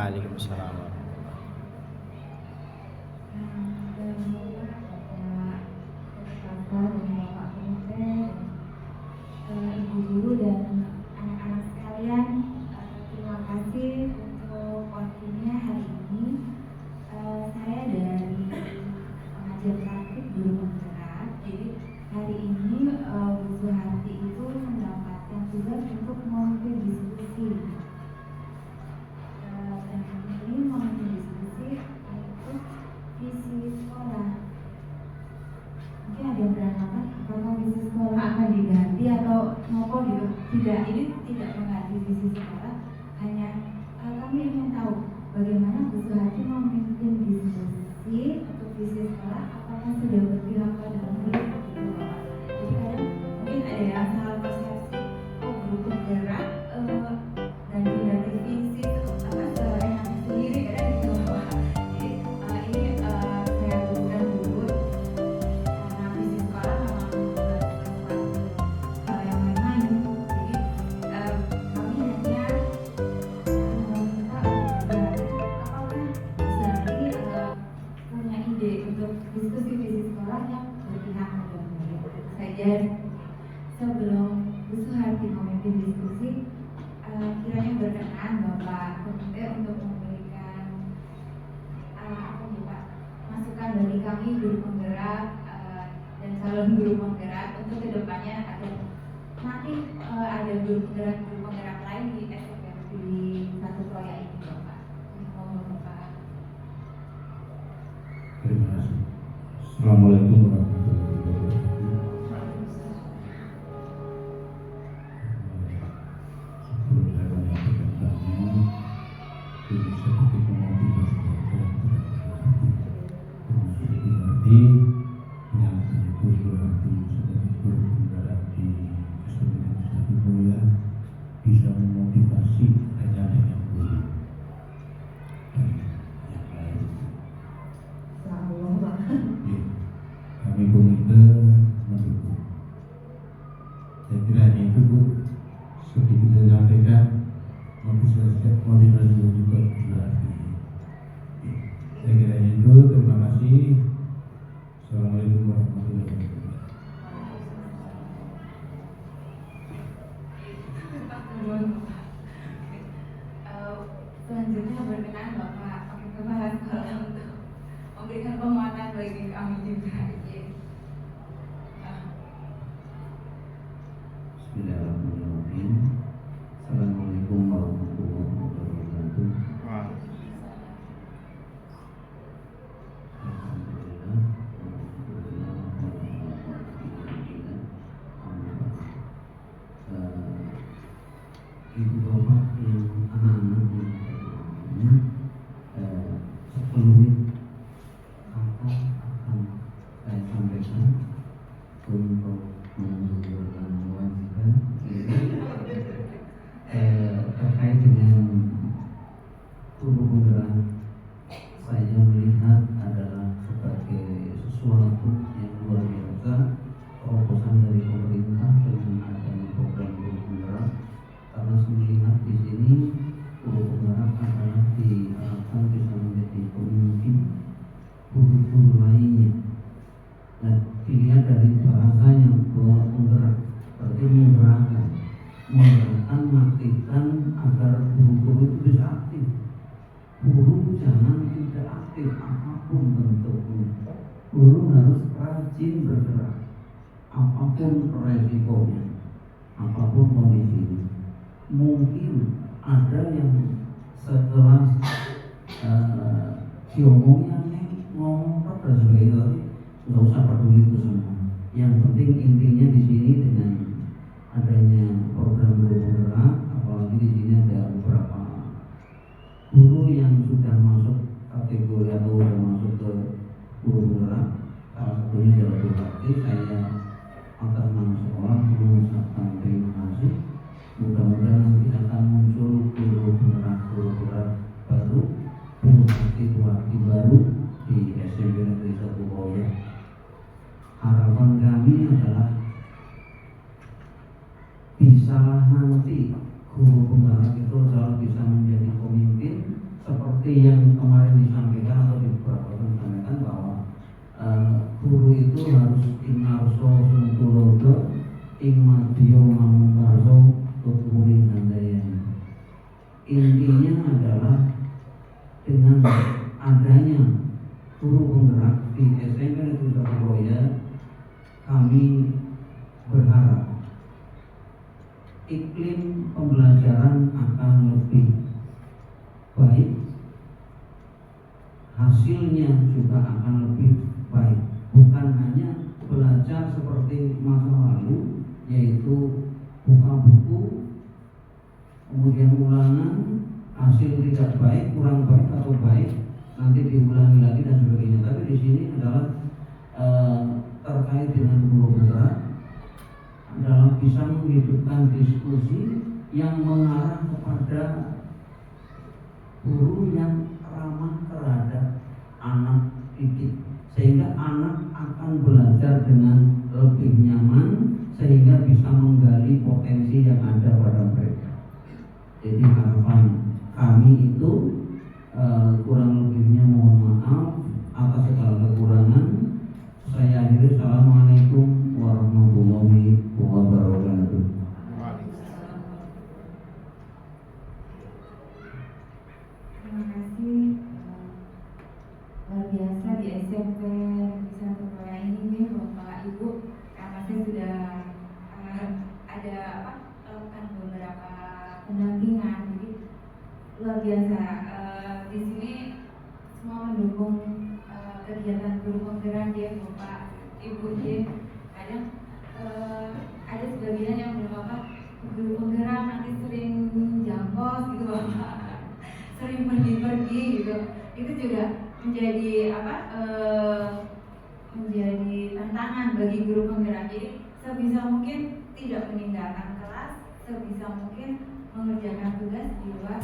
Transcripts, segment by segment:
Waalaikumsalam. Ibu guru dan anak-anak sekalian, terima kasih untuk waktunya hari ini. Saya dari pengajar praktik guru penggerak. Jadi hari ini Bu Suharti itu mendapatkan tugas untuk memimpin diskusi. Dan ini memimpin diskusi untuk visi sekolah. Mungkin ada yang beranggapan apakah visi sekolah akan diganti atau nopo gitu. Tidak, ini tidak mengganti visi sekolah. Hanya kami ingin tahu bagaimana Bu Suharti memimpin diskusi untuk visi sekolah. Apakah sudah berpihak pada murid gitu, Bapak? Jadi kadang mungkin ada yang salah persepsi, guru penggerak dan diganti visi itu sebenarnya sendiri kadang gitu, Bapak. Jadi ini saya bukan dulu. Karena visi sekolah memang bukan sesuatu hal yang main-main. Jadi kami hanya meminta apakah Suharti punya ide untuk diskusi visi sekolah yang berpihak pada murid. Saja sebelum Bu Suharti memimpin diskusi, kiranya berkenan Bapak Komite untuk memberikan masukan bagi kami guru penggerak dan calon guru penggerak untuk kedepannya agar nanti ada guru penggerak lain di SPM di satu proyek ini, Bapak. Mohon Bapak. Terima kasih. Assalamualaikum warahmatullahi wabarakatuh. Sebelum saya menyampaikan tanya, ini sedikit memotivasi warga yang tidak berarti menyangkut Ibu Suharti sebagai guru penggerak di SDN Satu Boya bisa memotivasi rekan-rekan guru dan yang lain. Ya, kami komite mendukung. Saya kira hanya itu Bu, sedikit saya sampaikan motivasi juga berarti. Saya kira hanya itu. Terima kasih. Assalamualaikum warahmatullahi wabarakatuh. Selanjutnya berkenan Bapak pakai kepala sekolah untuk memberikan penguatan bagi kami juga. Bismillahirrahmanirrahim. Assalamualaikum warahmatullahi wabarakatuh. Ibu bapak yang anak-anak yang sebelumnya akan saya sampaikan untuk menunjukkan kewajiban terkait dengan guru penggerak. Saya melihat adalah sebagai sesuatu yang luar biasa, terobosan dari pemerintah dengan adanya program guru penggerak, karena saya melihat di sini guru penggerak adalah diharapkan bisa menjadi pemimpin guru-guru lainnya. Dan dilihat dari bahasanya bahwa penggerak berarti menggerakkan, mengaktifkan agar guru-guru itu bisa aktif. Guru jangan tidak aktif apapun bentuknya. Guru harus rajin bergerak, apapun resikonya, apapun kondisinya. Mungkin ada yang setelah diomongnya ngomong dan sebagainya, tapi nggak usah peduli itu semua. Yang penting intinya di sini dengan adanya program guru penggerak, apalagi di sini ada beberapa guru yang sudah masuk kategori atau sudah masuk ke guru penggerak. Salah satunya adalah Bu Suharti. Saya atas nama sekolah mengucapkan terima kasih. Mudah-mudahan nanti akan muncul guru penggerak baru, Bu Suharti baru di SMP Negeri 1 Boya. Harapan kami adalah bisa nanti guru penggerak itu adalah bisa menjadi pemimpin seperti menyampaikan bahwa guru itu harus ingarso sungtulodo ing madya mamungkarso tuturing handayani. Intinya adalah dengan adanya guru penggerak di SMP Negeri Surabaya, kami berharap iklim pembelajaran akan lebih baik, hasilnya juga akan lebih baik. Bukan hanya belajar seperti masa lalu, yaitu buka buku, kemudian ulangan, hasil tidak baik, kurang baik atau baik, nanti diulangi lagi dan sebagainya. Tapi di sini adalah terkait dengan guru penggerak dalam bisa menghidupkan diskusi yang mengarah kepada guru yang ramah terhadap anak didik, sehingga anak akan belajar dengan lebih nyaman, sehingga bisa menggali potensi yang ada pada mereka. Jadi harapan kami itu kurang lebihnya mohon maaf atas segala kekurangan. Saya akhiri, assalamualaikum warahmatullahi wabarakatuh. Terima kasih. Luar biasa di SMP Negeri 1 Koya ini Bapak Ibu, karena saya sudah ada melakukan beberapa pendampingan, jadi luar biasa. Di sini semua mendukung kegiatan guru penggerak ya Bapak Ibu ya. Kadang ada sebagian yang berbapak guru penggerak nanti sering jangkos gitu Bapak, sering pergi-pergi gitu. Itu juga menjadi menjadi tantangan bagi guru penggerak. Jadi sebisa mungkin tidak meninggalkan kelas, sebisa mungkin mengerjakan tugas di luar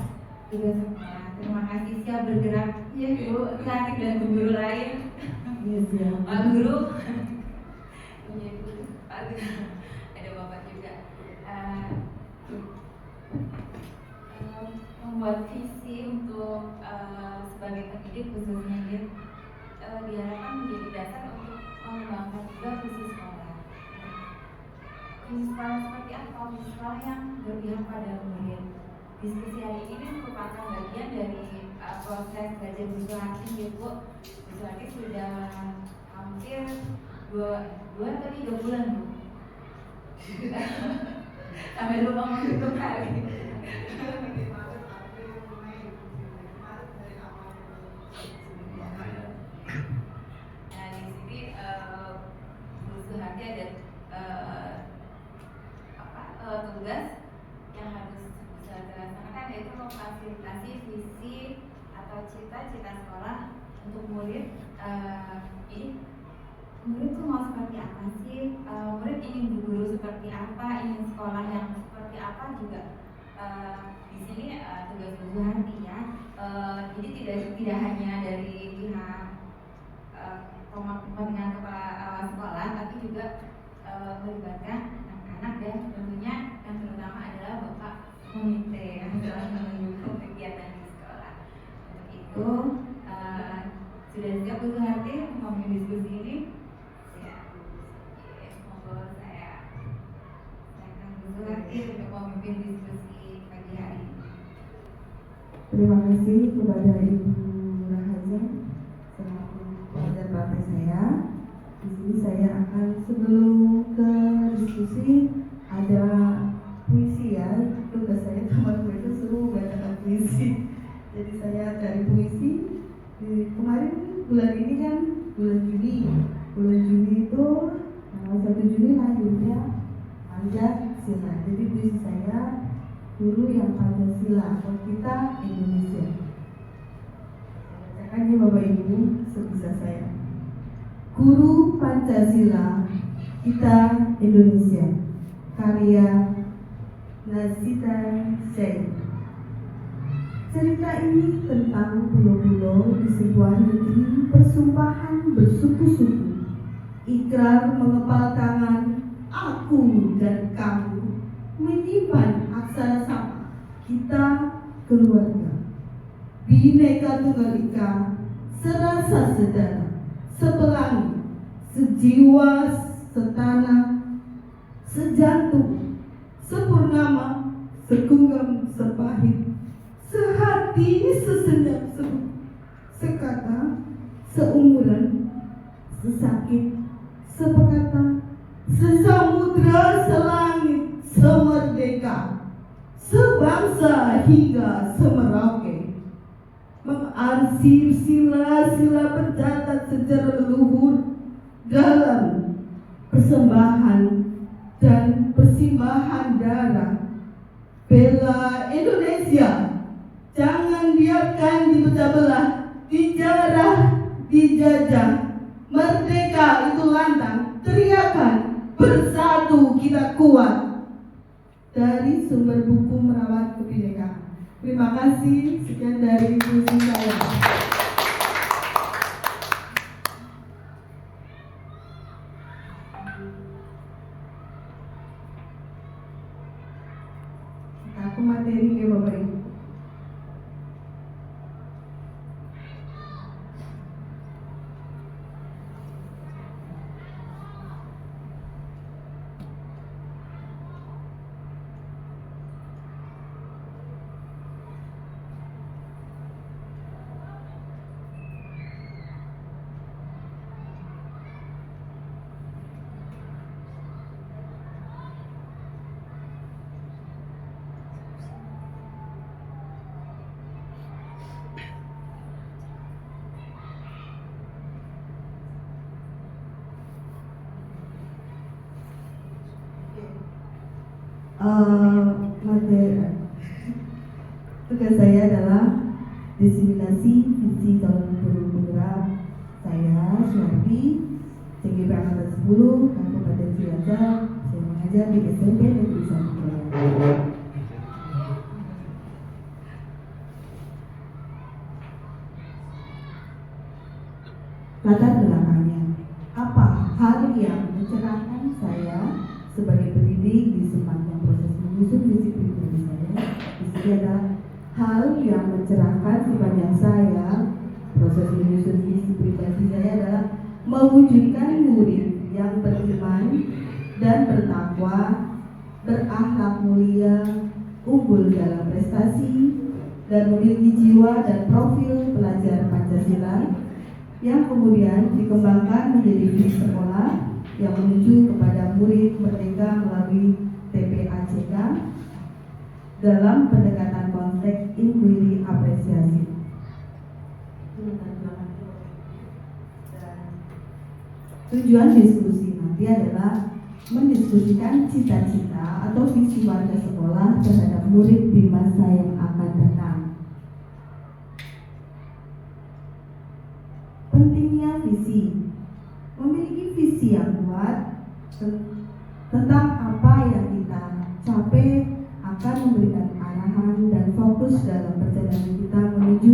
tugas sekolah. Terima kasih, siap bergerak ya Bu Cantik dan guru lain. Yes, ya. Pak Guru, iya Bu, Pak Guru, ada Bapak juga. Membuat visi untuk sebagai pendidik khususnya ya, diharapkan menjadi dasar untuk mengembangkan juga visi sekolah. Visi sekolah seperti apa? Visi sekolah yang berpihak pada murid. Diskusi hari ini merupakan bagian dari proses belajar visualisasi ya Bu. Visualisasi sudah hampir 2 atau 3 bulan Bu. Sampai lupa menghitung kali. Nah di sini Bu Suharti ada tugas yang harus bisa dilaksanakan, yaitu memfasilitasi visi atau cita-cita sekolah untuk murid. Ini murid tuh mau seperti apa sih? Murid ingin guru seperti apa? Ingin sekolah yang seperti apa juga? Di sini tugas Bu Suharti ya. Jadi tidak hanya dari pihak pembinaan kepala sekolah, tapi juga melibatkan anak-anak dan tentunya yang terutama adalah Bapak komite yang telah mendukung kegiatan di sekolah. Untuk itu sudah siap Bu Suharti memimpin diskusi ini? Siap. Monggo saya akan Bu Suharti untuk memimpin diskusi pagi hari ini. Terima kasih kepada Ibu Rahaja selaku pelajar praktek saya. Di sini saya akan, sebelum ke diskusi, ada puisi ya. Tugas saya kemarin itu suruh bacakan puisi. Jadi saya cari puisi. Kemarin bulan ini kan bulan Juni. Bulan Juni itu tanggal 1 Juni lahirnya Pancasila. Jadi puisi saya guru yang Pancasila atau kita Indonesia. Saya bacakan ya Bapak Ibu sebisa saya. Guru Pancasila, kita Indonesia. Karya Nazita Zain. Cerita ini tentang pulau-pulau di sebuah negeri persumpahan bersuku-suku. Ikrar mengepal tangan, aku dan kamu menyimpan aksara sama, kita keluarga. Bhinneka Tunggal Ika, serasa saudara. sepelangi, sejiwa, setanah, sejantung, sepurnama, segenggam, sepahit, sehati, sesenyap, sekata, seumuran, sesakit, sepekata, sesamudra, selangit, semerdeka, sebangsa hingga semerauke, mengarsir sila-sila pencatat sejarah leluhur dalam persembahan dan persimbahan darah. Bela Indonesia, jangan biarkan dipecah belah, dijarah, dijajah. Merdeka itu lantang, teriakan, bersatu kita kuat. Dari sumber buku Merawat Kebinekaan. Terima kasih, sekian dari puisi saya. Aku materi ya Bapak Ibu. Tugas saya adalah diseminasi visi calon guru penggerak saya, Syarti, CGP Angkatan 10, Kabupaten Cilacap. Saya mengajar di SMP Negeri 1 Kelapa. Latar belakangnya, apa hal yang mencerahkan saya sebagai pendidik di sepanjang proses menyusun visi pribadi saya? Di sini adalah hal yang mencerahkan sepanjang saya proses menyusun visi pribadi saya adalah mewujudkan murid yang beriman dan bertakwa, berakhlak mulia, unggul dalam prestasi, dan memiliki jiwa dan profil pelajar Pancasila yang kemudian dikembangkan menjadi visi sekolah yang menuju kepada murid merdeka melalui TPACK dalam pendekatan konteks inquiry apresiasi. Tujuan diskusi nanti adalah mendiskusikan cita-cita atau visi warga sekolah terhadap murid di masa yang akan datang. Pentingnya visi. Memiliki visi yang kuat tentang apa yang kita capai akan memberikan arahan dan fokus dalam perjalanan kita menuju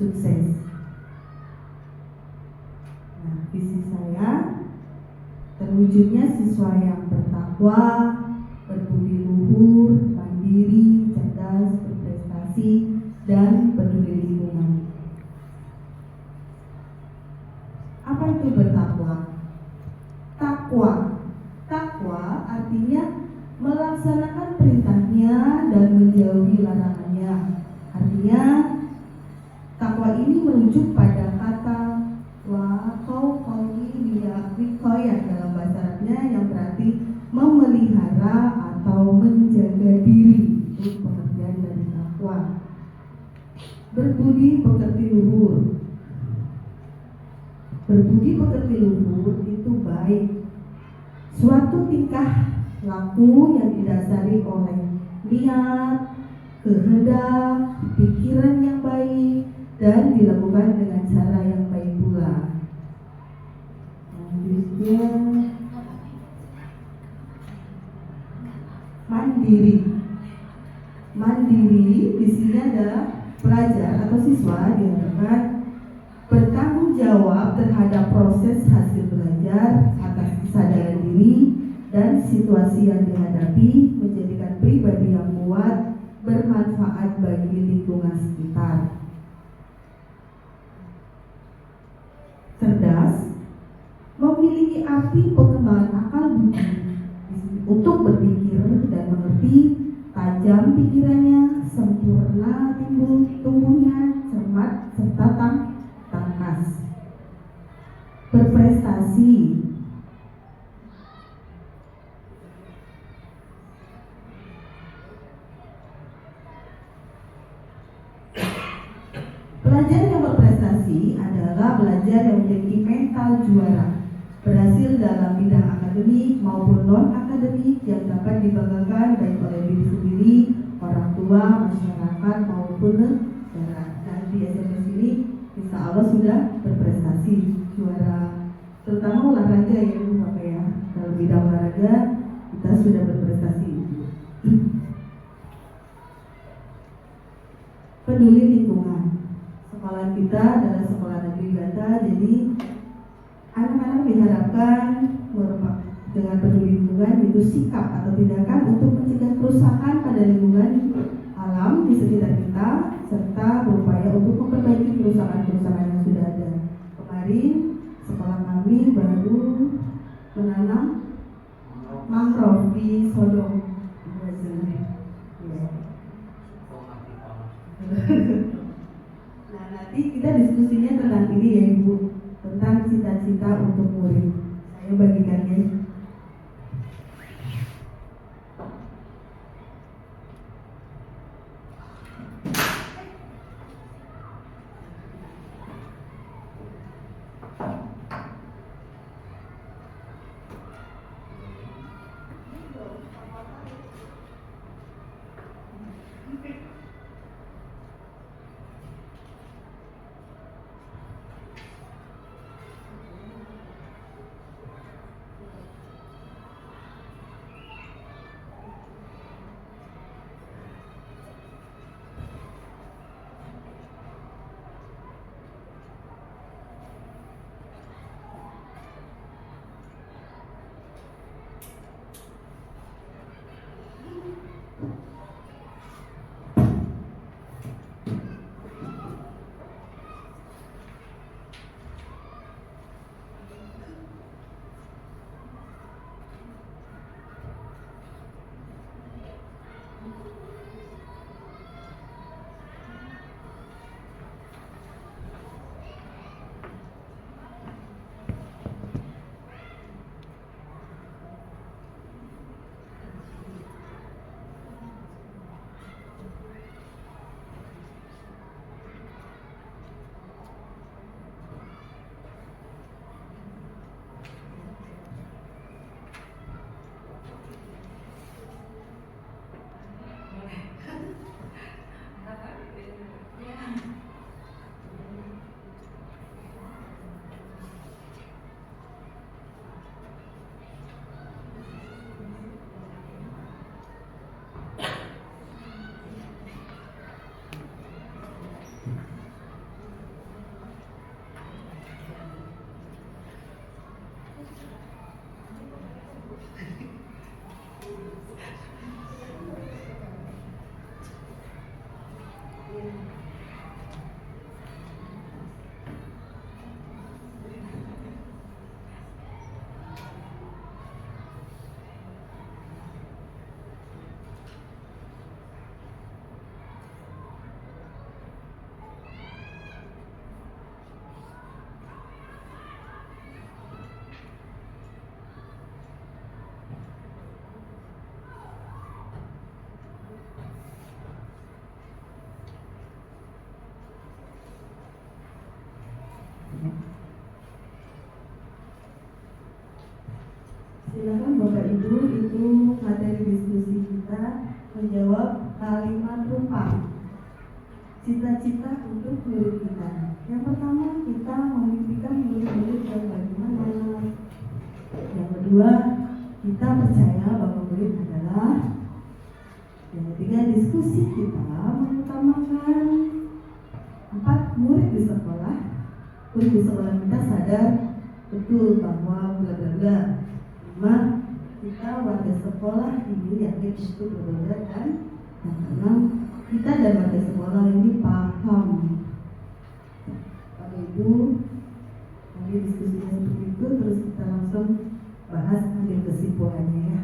sukses. Nah, visi saya terwujudnya siswa yang bertakwa, berbudi luhur, mandiri, cerdas, berprestasi, dan peduli lingkungan. Apa itu bertakwa? Takwa artinya melaksanakan perintahnya dan menjauhi larangannya. Artinya takwa ini merujuk pada kata wikoyah dalam bahasa Arabnya yang berarti memelihara atau menjaga diri. Itu pengertian dari takwa. Berbudi pekerti luhur. Berbudi pekerti luhur itu baik, suatu tingkah laku yang didasari oleh niat, kehendak, pikiran yang baik, dan dilakukan dengan cara yang baik pula. Selanjutnya, mandiri. Mandiri di sini adalah pelajar atau siswa diharapkan bertanggung jawab terhadap proses hasil belajar atas kesadaran diri dan situasi yang dihadapi, menjadikan pribadi yang kuat, bermanfaat bagi lingkungan sekitar. Cerdas pikirannya, sempurna tumbuhnya, cermat serta tangkas. Berprestasi. Pelajar yang berprestasi adalah pelajar yang memiliki mental juara, berhasil dalam bidang akademik maupun non-akademik yang dapat dibanggakan baik oleh diri sendiri, orang tua, masyarakat maupun negara. Dan di SMP ini insya Allah sudah berprestasi, juara, terutama olahraga ya Bu Bapak ya. Dalam bidang olahraga kita sudah berprestasi. Peduli lingkungan. Sekolah kita adalah sekolah negeri Gata, jadi anak-anak diharapkan dengan peduli lingkungan itu sikap atau tindakan untuk mencegah kerusakan pada lingkungan alam di sekitar kita serta berupaya untuk memperbaiki kerusakan-kerusakan yang sudah ada. Kemarin sekolah kami baru menanam mangrove di Sodong. Nah, nanti kita diskusinya tentang ini ya Ibu, tentang cita-cita untuk murid. Saya bagikannya. Silakan Bapak Ibu, itu materi diskusi kita menjawab kalimat rupa cita-cita untuk murid kita. Yang pertama, kita memimpikan murid-murid yang bagaimana. Yang kedua, kita percaya bahwa murid adalah. Yang ketiga, diskusi kita mengutamakan 4 murid di sekolah. Murid di sekolah kita sadar betul bahwa bla bla bla. 5, kita warga sekolah ini yakin itu berbeda dan yang keenam, kita dan warga sekolah ini paham. Bapak Ibu, kami diskusinya seperti itu, terus kita langsung bahas ambil kesimpulannya ya.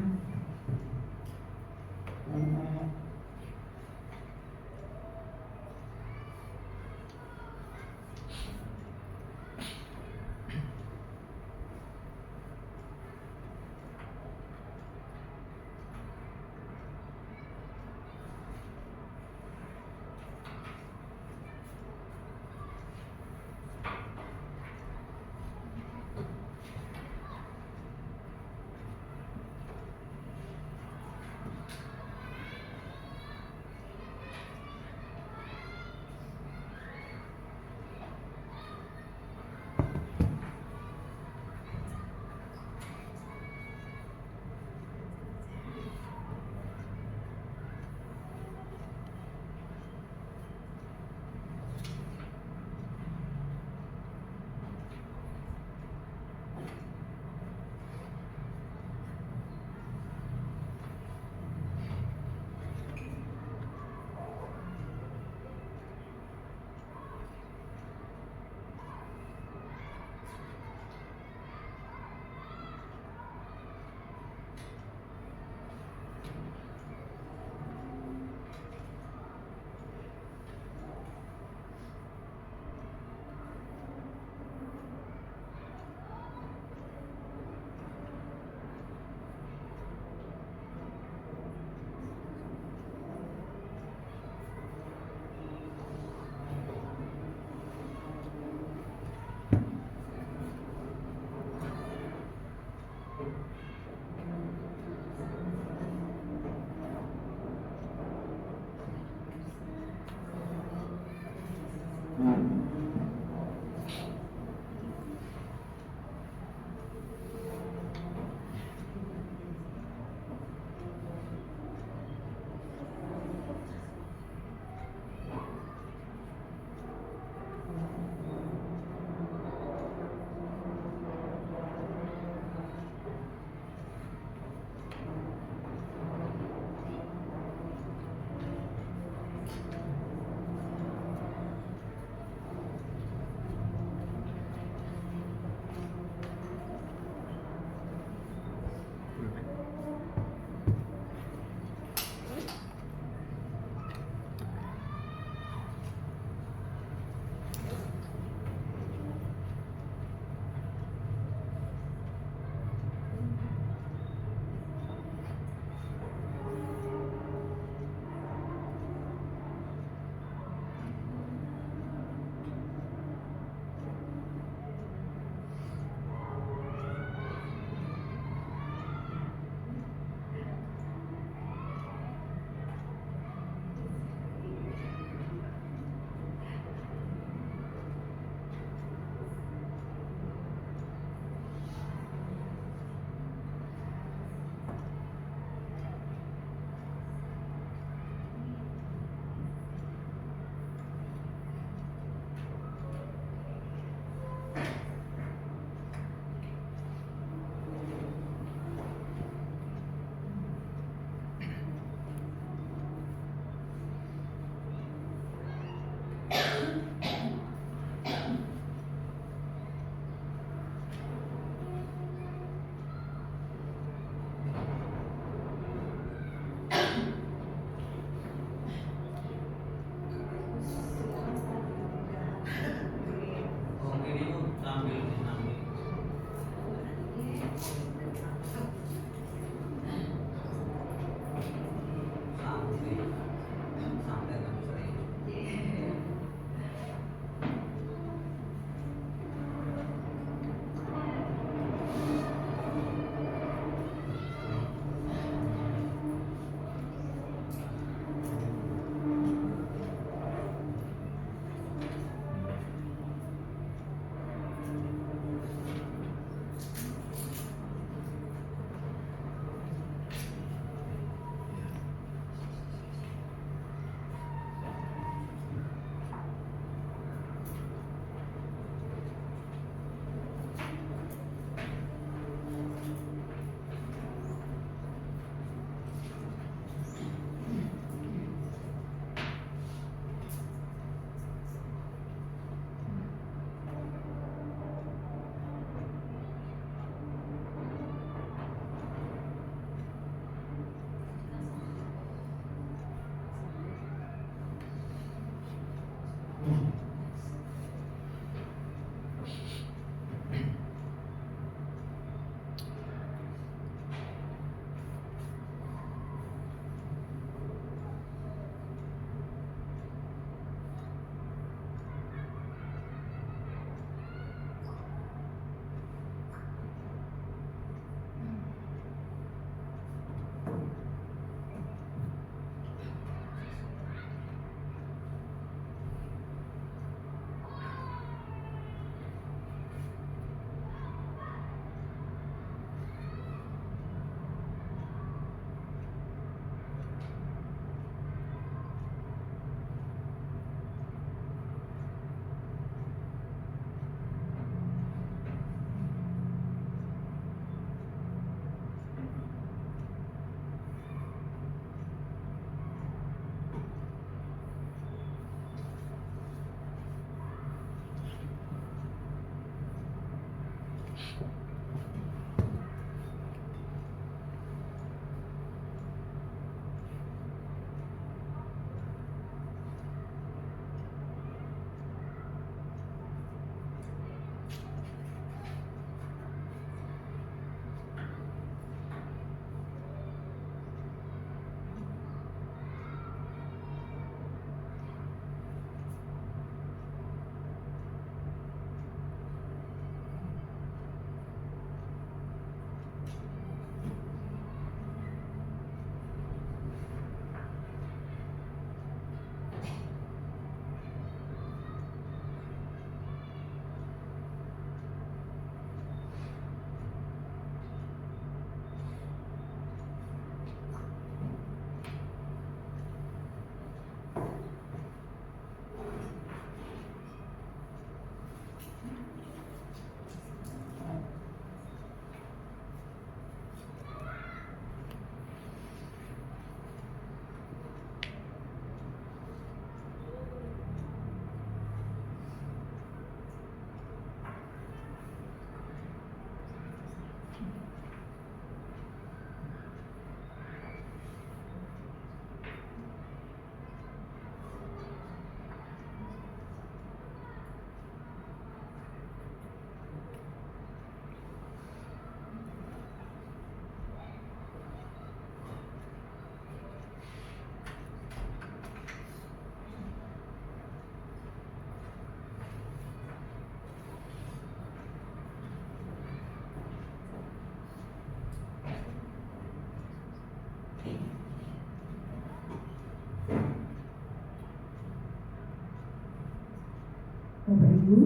Bapak Ibu,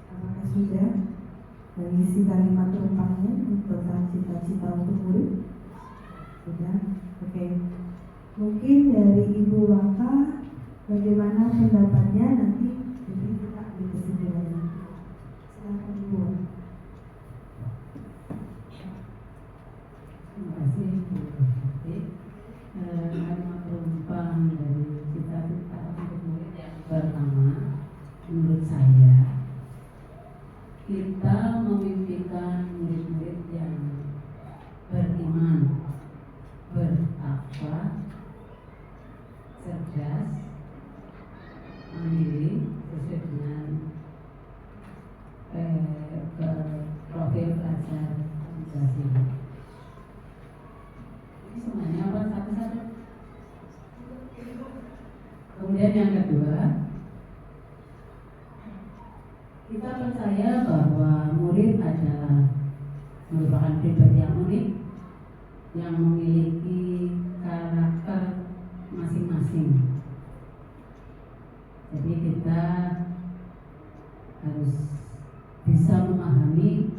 apakah sudah mengisi kalimat rumpangnya tentang cita-cita untuk murid? Sudah, oke. Mungkin dari Ibu Waka, bagaimana pendapatnya nanti jadi kita ambil kesimpulannya. Silakan Ibu Waka. Terima kasih Bu Hati. Kalimat perumpang dari cita-cita untuk murid yang pertama, menurut saya kita memimpikan murid-murid yang beriman, bertakwa, cerdas, mandiri sesuai dengan profil pelajar Pancasila. Ini semuanya orang satu-satu. Kemudian yang kedua, kita percaya bahwa murid adalah merupakan pribadi yang unik, yang memiliki karakter masing-masing. Jadi kita harus bisa memahami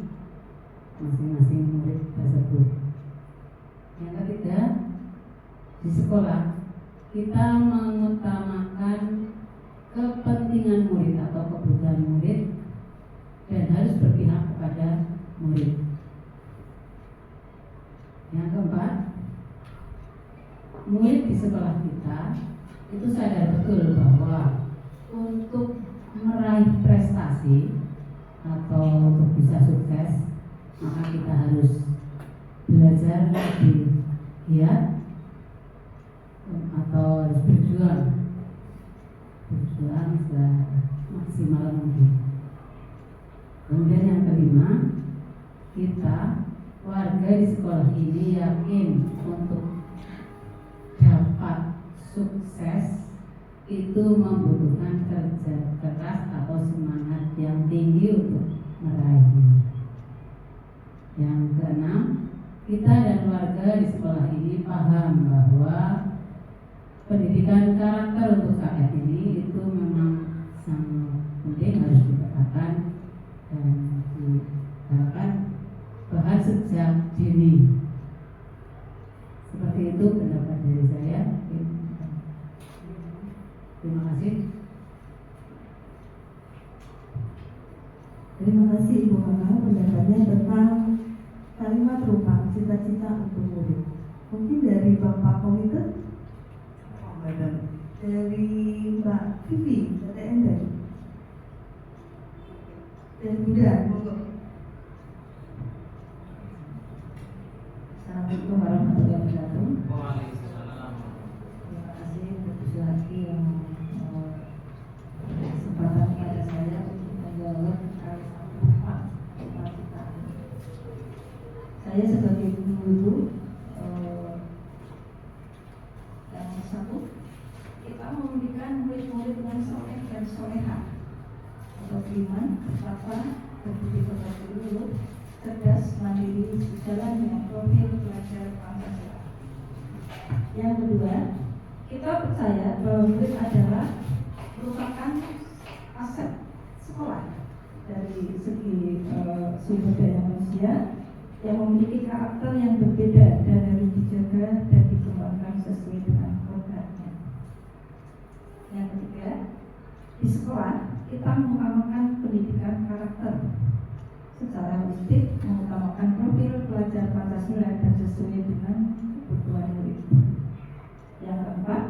masing-masing murid tersebut. Yang ketiga, di sekolah kita mengutamakan kepentingan murid atau kebutuhan murid dan harus berpihak kepada murid. Yang keempat, murid di sekolah kita itu sadar betul bahwa untuk meraih prestasi atau untuk bisa sukses, maka kita harus belajar lebih giat atau harus berjuang semaksimal mungkin. Kemudian yang kelima, kita warga di sekolah ini yakin untuk dapat sukses itu membutuhkan kerja keras atau semangat yang tinggi untuk meraihnya. Yang keenam, kita dan warga di sekolah ini paham bahwa pendidikan karakter untuk saat ini itu memang sangat penting, harus dikatakan dan diharapkan bahkan sejak dini. Seperti itu pendapat dari saya. Terima kasih. Terima kasih Ibu Waka pendapatnya tentang kalimat rumpang cita-cita untuk murid. Mungkin dari Bapak Komite, dari Mbak Vivi, TTN dan Buddha, monggo. Assalamualaikum warahmatullahi wabarakatuh. Terima kasih untuk lagi yang kesempatan pada saya untuk menjawab kalimat cita-cita. Saya sebagai guru yang satu, kita memberikan murid-murid yang soleh dan soleha, atau beriman, bertakwa, berbudi pekerti luhur, cerdas, mandiri, sejalan dengan profil pelajar Pancasila. Yang kedua, kita percaya bahwa murid adalah merupakan aset sekolah dari segi sumber daya manusia yang memiliki karakter yang berbeda dan harus dijaga dan dikembangkan sesuai dengan programnya. Yang ketiga, di sekolah kita mengutamakan pendidikan karakter secara holistik, mengutamakan profil pelajar Pancasila dan sesuai dengan kebutuhan murid. Yang keempat,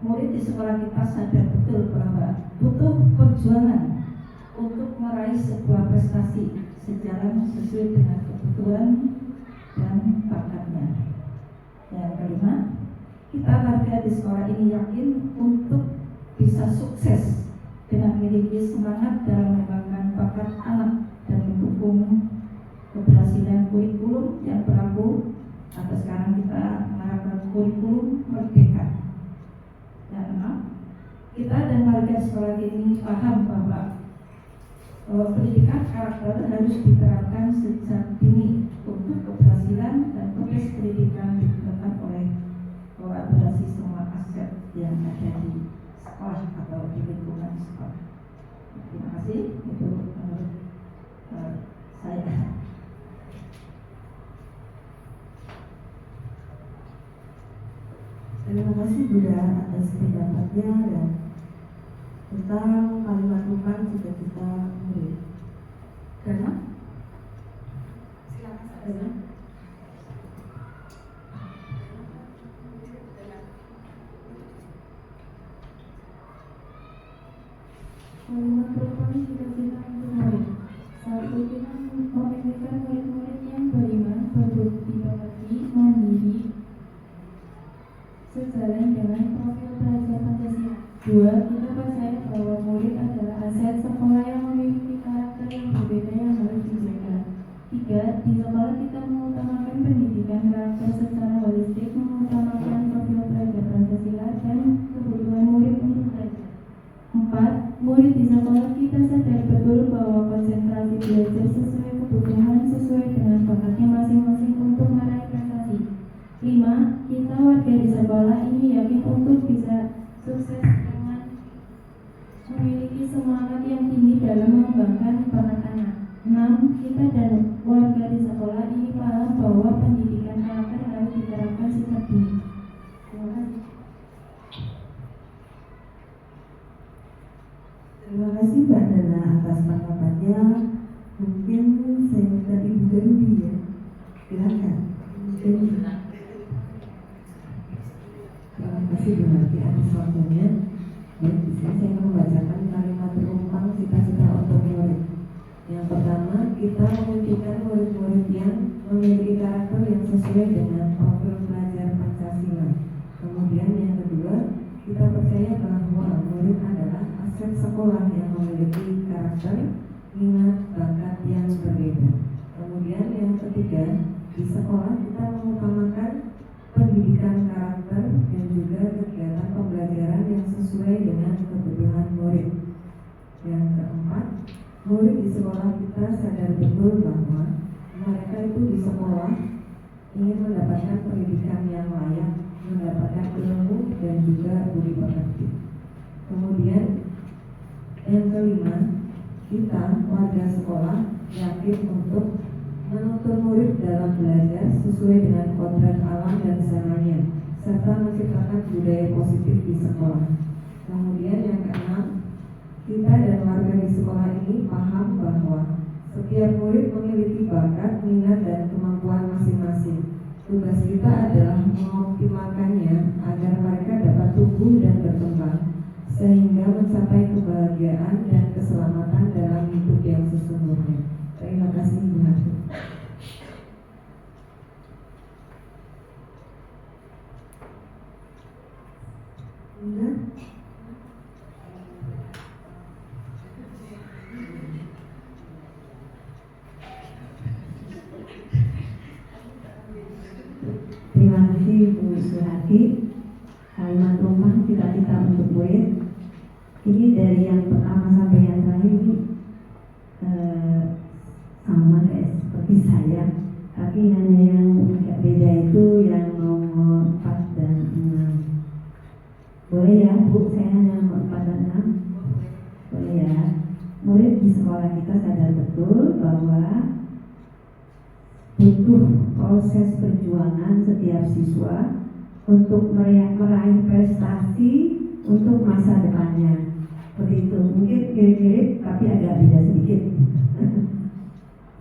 murid di sekolah kita sadar betul bahwa butuh perjuangan untuk meraih sebuah prestasi sejalan sesuai dengan kebutuhan dan bakatnya. Yang kelima, kita warga di sekolah ini yakin untuk bisa sukses dengan memiliki semangat dalam mengembangkan bakat anak dan mendukung keberhasilan kurikulum yang berlaku atau sekarang kita mengharapkan kurikulum merdeka. Yang enam, kita dan warga sekolah ini paham bahwa pendidikan karakter harus diterapkan sejak dini untuk keberhasilan dan proses pendidikan ditentukan oleh kolaborasi semua aset yang ada di sekolah atau di lingkungan sekolah. Terima kasih. Itu menurut saya. Terima kasih Bunda atas pendapatnya dan tentang kalimat Tuhan cita-cita murid. Karena silakan saja. Kalimat Tuhan cita-cita untuk murid. Satu, kita memikirkan murid-murid yang beriman, berbudi pekerti, mandiri, sejalan dengan profil pelajar Pancasila. Dua, kita percaya bahwa murid adalah aset sekolah yang memiliki karakter yang berbeda yang harus dijaga. Tiga, di sekolah kita mengutamakan pendidikan karakter secara holistik, mengutamakan profil pelajar Pancasila dan kebutuhan murid untuk belajar. Empat, murid di sekolah kita sadar betul bahwa konsentrasi belajar sesuai kebutuhan, sesuai dengan bakatnya masing-masing untuk meraih prestasi. 5. Kita warga di sekolah ini yakin untuk bisa sukses dengan memiliki semangat yang tinggi dalam mengembangkan bakat anak. 6. Kita dan warga di sekolah ini paham bahwa pendidikan karakter harus diterapkan sejak dini. Terima kasih. Terima kasih Mbak Dana atas tanggapannya. Mungkin saya minta Ibu Gandhi ya. Silakan. Terima kasih Bu Hati atas waktunya. Baik, di sini saya akan membacakan kalimat penumpang cita-cita untuk murid. Yang pertama, kita memimpikan murid-murid yang memiliki karakter yang sesuai dengan profil pelajar Pancasila. Kemudian yang kedua, kita percaya bahwa murid adalah aset sekolah yang memiliki karakter, minat, bakat yang berbeda. Kemudian yang ketiga, di sekolah kita mengutamakan pendidikan karakter dan juga kegiatan pembelajaran yang sesuai dengan kebutuhan murid. Yang keempat, murid di sekolah kita sadar betul bahwa mereka itu di sekolah ingin mendapatkan pendidikan yang layak, mendapatkan ilmu dan juga budi pekerti. Kemudian yang kelima, kita warga sekolah yakin untuk menuntun murid dalam belajar sesuai dengan kodrat alam dan zamannya, serta menciptakan budaya positif di sekolah. Kemudian yang keenam, kita dan warga di sekolah ini paham bahwa setiap murid memiliki bakat, minat, dan kemampuan masing-masing. Tugas kita adalah mengoptimalkannya agar mereka dapat tumbuh dan berkembang, sehingga mencapai kebahagiaan dan keselamatan dalam hidup yang sesungguhnya. Terima kasih Bu Hati. Terima kasih Bu Surati. Kalimat rumah cita-cita untuk murid. Ini dari yang pertama sampai yang terakhir ini sama kayak seperti saya, tapi hanya yang agak beda itu yang nomor 4 dan 6. Boleh ya Bu, saya hanya nomor 4 dan 6. Boleh ya. Murid di sekolah kita sadar betul bahwa butuh proses perjuangan setiap siswa untuk meraih prestasi untuk masa depannya. Seperti itu, mungkin mirip-mirip tapi agak beda sedikit.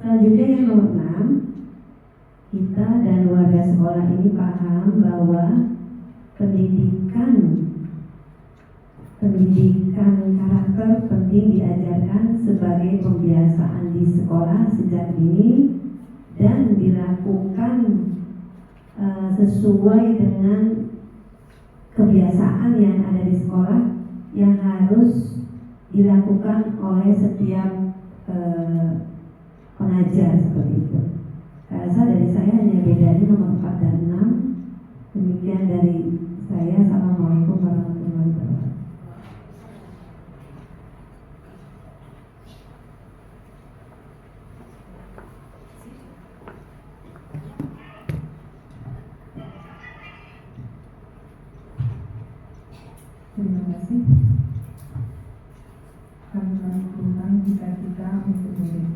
Selanjutnya yang nomor 6, kita dan warga sekolah ini paham bahwa pendidikan karakter penting diajarkan sebagai pembiasaan di sekolah sejak dini dan dilakukan sesuai dengan kebiasaan yang ada di sekolah yang harus dilakukan oleh setiap pengajar seperti itu. Saya rasa dari saya hanya bedanya nomor 4 dan 6. Demikian dari saya. Assalamualaikum warahmatullahi wabarakatuh. Terima kasih. Kami mengumpulkan cita-cita untuk murid.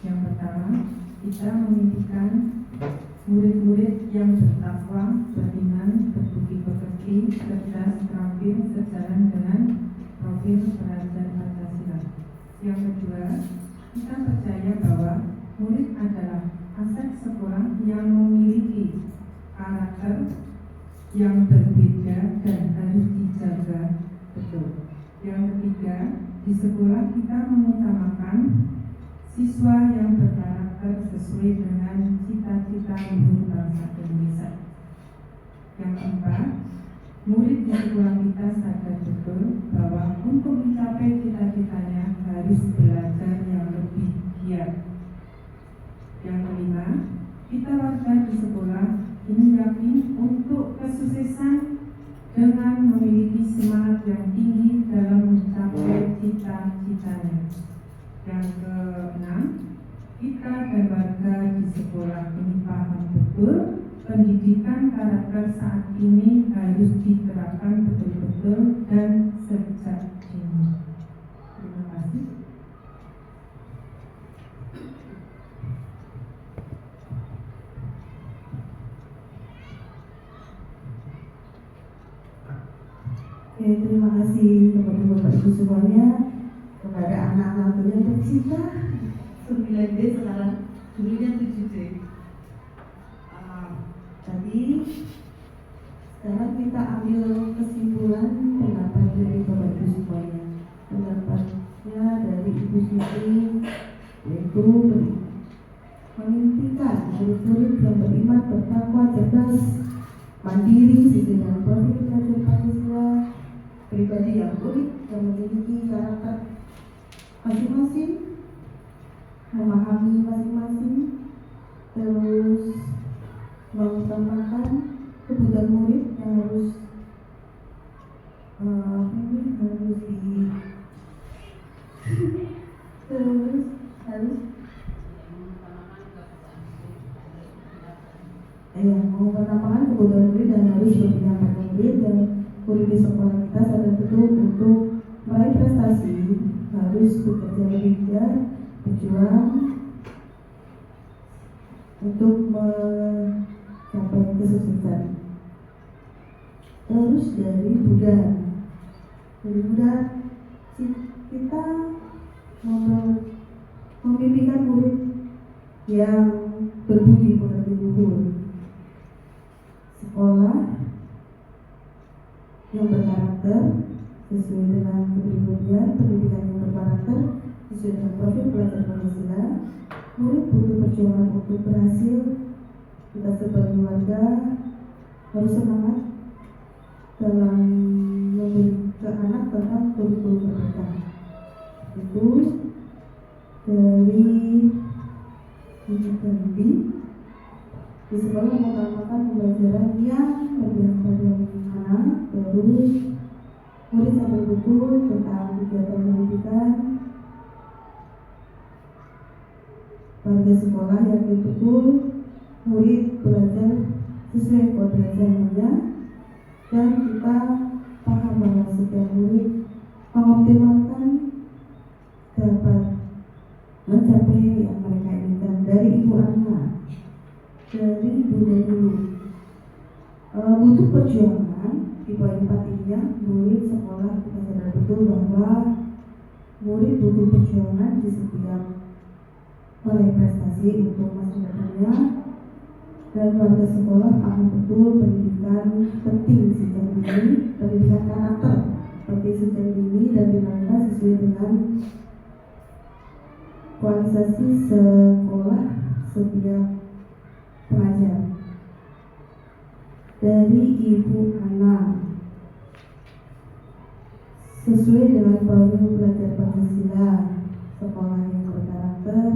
Yang pertama, kita memimpikan murid-murid yang bertakwa, beriman, berbudi pekerti, cerdas, terampil, sejalan dengan profil pelajar Pancasila. Yang kedua, kita percaya bahwa murid adalah aset sekolah yang memiliki karakter yang berbeda dan harus dijaga betul. Yang ketiga, di sekolah kita mengutamakan siswa yang berkarakter sesuai dengan cita-cita luhur bangsa Indonesia. Yang keempat, murid di sekolah kita sadar betul bahwa untuk mencapai cita-citanya harus belajar yang lebih giat. Yang kelima, kita warga di sekolah ini yakin untuk kesuksesan dengan memiliki semangat yang tinggi dalam mencapai cita-citanya. Yang keenam, kita dan warga di sekolah ini paham betul pendidikan karakter saat ini harus diterapkan betul-betul dan sejak dini. Terima kasih. Oke, terima kasih kepada Bapak Ibu semuanya, kepada anak-anak yang tercinta 9D sekarang dulunya 7D. Tadi sekarang kita ambil kesimpulan pendapat dari Bapak Ibu semuanya. Pendapatnya dari Ibu Siti yaitu memimpikan murid-murid yang beriman, bertakwa, cerdas, mandiri, sesuai dengan profil pelajar Pancasila, pribadi yang unik yang memiliki karakter masing-masing, memahami masing-masing, terus mengutamakan kebutuhan murid yang harus mengutamakan kebutuhan murid dan harus berpindah murid, dan murid di sekolah kita sadar betul untuk meraih prestasi harus bekerja lebih giat, berjuang untuk mencapai kesuksesan. Terus dari budaya kita memimpikan murid yang berbudi pekerti luhur, sekolah yang berkarakter sesuai dengan kepribadian, pendidikan yang berkarakter sesuai dengan profil pelajar Pancasila. Murid butuh perjuangan untuk berhasil. Kita sebagai warga harus semangat dalam memberi ke anak tentang kurikulum merdeka. Itu dari tadi di sekolah mengutamakan pembelajaran yang lebih pada anak, terus murid sadar betul tentang kegiatan pendidikan. Warga sekolah yang betul murid belajar sesuai kodrajahnya, dan kita paham bahwa setiap murid mengoptimalkan dapat mencapai yang mereka inginkan dari ibu anak, dari Bunda dulu. Butuh perjuangan di poin 4 ini ya, murid sekolah kita sadar betul bahwa murid butuh perjuangan di setiap meraih prestasi untuk masa depannya, dan warga sekolah paham betul pendidikan penting sejak dini, pendidikan karakter penting sejak dini, dan dilakukan sesuai dengan kualifikasi sekolah setiap pelajar. Dari ibu anak sesuai dengan profil pelajar Pancasila, sekolah yang berkarakter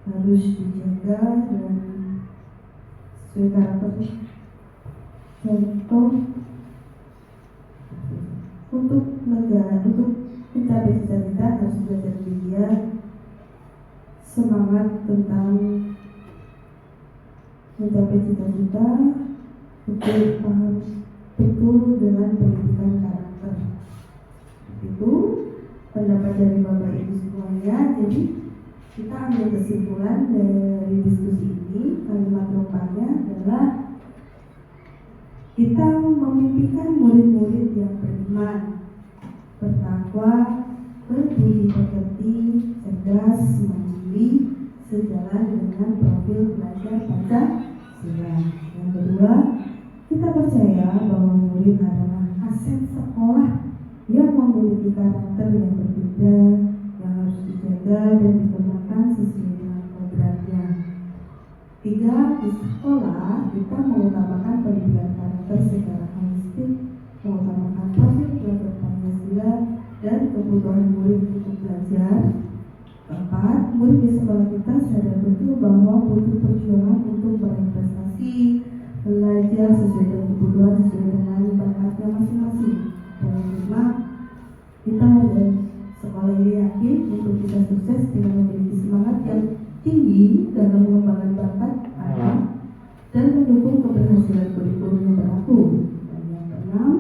harus dijaga dan sesuai karakter. Contoh untuk negara, untuk mencapai cita-cita harus belajar giat, semangat tentang mencapai cita-cita, betul paham betul dengan pendidikan karakter. Itu pendapat dari Bapak Ibu semuanya. Jadi kita ambil kesimpulan dari diskusi ini, kalimat rupanya adalah kita memimpikan murid-murid yang beriman, bertakwa, berbudi pekerti, cerdas, mandiri, sejalan dengan profil belajar Pancasila. Yang kedua, kita percaya bahwa murid adalah aset sekolah yang memiliki karakter yang berbeda, yang harus dijaga dan dikembangkan sesuai dengan kodratnya. Tiga, di sekolah kita mengutamakan pendidikan karakter secara holistik, mengutamakan profil belajar Pancasila dan kebutuhan murid untuk belajar. Keempat, murid di sekolah kita sadar betul bahwa butuh perjuangan untuk berprestasi, belajar sesuai dengan kebutuhan, sesuai dengan bakatnya masing-masing. Dan yang kelima, kita dan sekolah ini yakin untuk bisa sukses dengan memiliki semangat yang tinggi dalam mengembangkan bakat anak dan mendukung keberhasilan kurikulum yang berlaku. Dan yang keenam,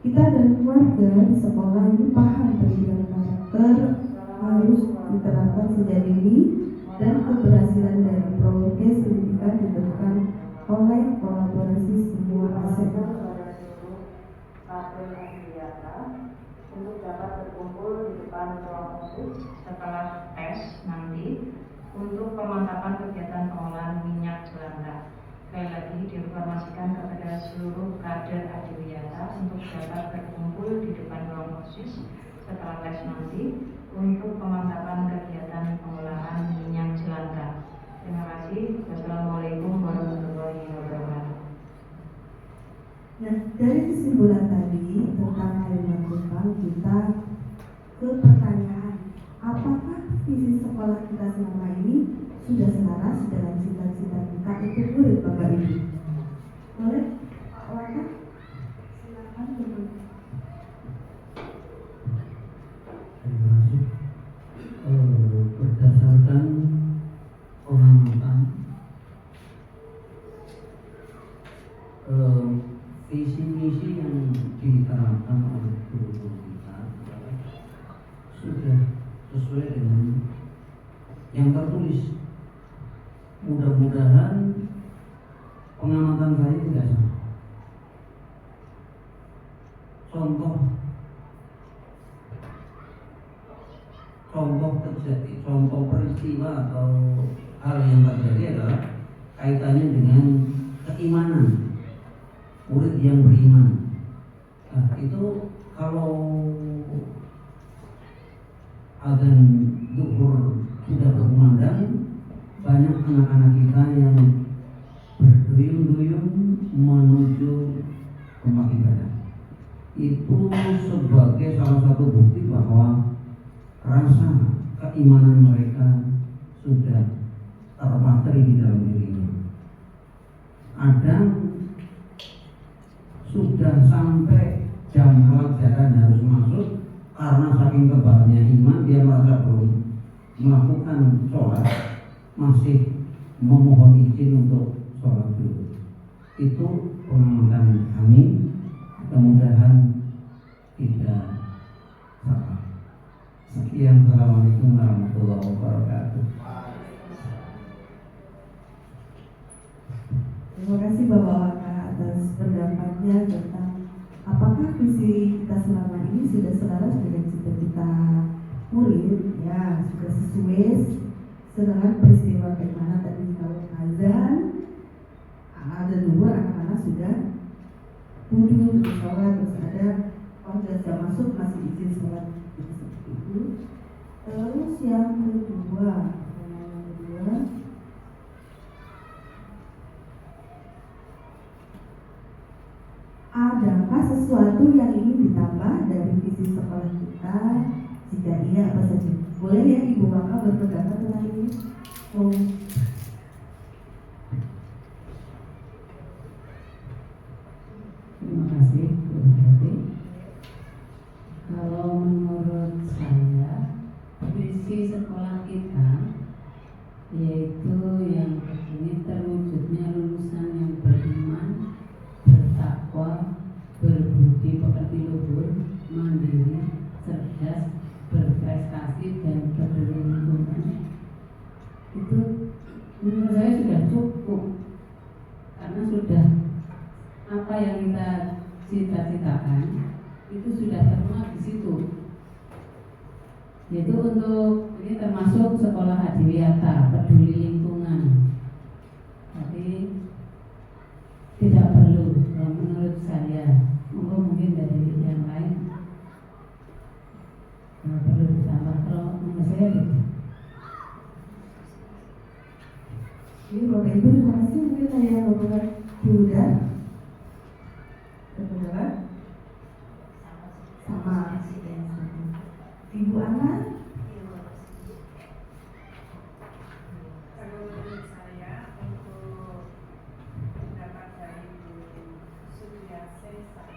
kita dan keluarga di sekolah ini paham pendidikan karakter harus diterapkan sejak dini dan keberhasilan dari progres pendidikan ditentukan oleh kolaborasi semua aspek. Untuk dapat berkumpul di depan ruang khusus setelah tes nanti untuk pemantapan kegiatan pengolahan minyak jelantah. Sekali lagi diinformasikan kepada seluruh kader Adiwiyata untuk dapat berkumpul di depan ruang khusus setelah tes nanti untuk pemantapan kegiatan pengolahan minyak jelantah. Terima kasih. Wassalamualaikum warahmatullahi wabarakatuh. Nah, dari kesimpulan tadi tentang kalimat Jepang, kita ke pertanyaan, apakah visi sekolah kita selama ini sudah selaras dengan cita-cita kita untuk murid Bapak Ibu? Boleh Pak Waka? Silakan dulu. Terima kasih. Berdasarkan pengamatan visi misi yang diterapkan oleh guru kita sudah sesuai dengan yang tertulis. Mudah-mudahan pengamatan saya tidak salah. Contoh peristiwa atau hal yang terjadi adalah kaitannya dengan keimanan murid yang beriman. Nah, itu kalau azan zuhur sudah berkumandang, banyak anak-anak kita yang berduyun-duyun menuju tempat ibadah. Itu sebagai salah satu bukti bahwa rasa keimanan mereka sudah terpatri di dalam dirinya. Ada sudah sampai jam pelajaran harus masuk, karena saking tebalnya iman dia merasa belum melakukan sholat, masih memohon izin untuk sholat dulu. Itu pengamatan kami, mudah-mudahan tidak salah. Sekian, assalamualaikum warahmatullahi wabarakatuh. Terima kasih Bapak Waka atas pendapatnya tentang apakah visi kita selama ini sudah selaras dengan cita-cita murid. Ya, sudah sesuai dengan peristiwa bagaimana tadi kalau azan ada dua anak-anak sudah wudhu terus sholat, terus ada waktu jam masuk masih izin sholat seperti itu. Terus yang kedua adakah sesuatu yang ingin ditambah dari visi sekolah kita? Jika iya, apa saja? Boleh ya Ibu Waka berpendapat tentang ini? Oh. Terima kasih, Bu Hati. Kalau menurut saya, visi sekolah kita yaitu yang ini terwujudnya lulusan yang beriman, bertakwa, cita-citakan itu sudah termuat di situ. Yaitu untuk ini termasuk sekolah adiwiyata, peduli lingkungan. Jadi tidak perlu, kalau menurut saya, mungkin dari yang lain perlu ditambah. Kalau menurut saya gitu. Jadi Bapak Ibu terima kasih. Mungkin saya Bapak Buddha. Saudara sama Ibu Ana. Kalau menurut saya untuk pendapat dari Bu Sudiyase sama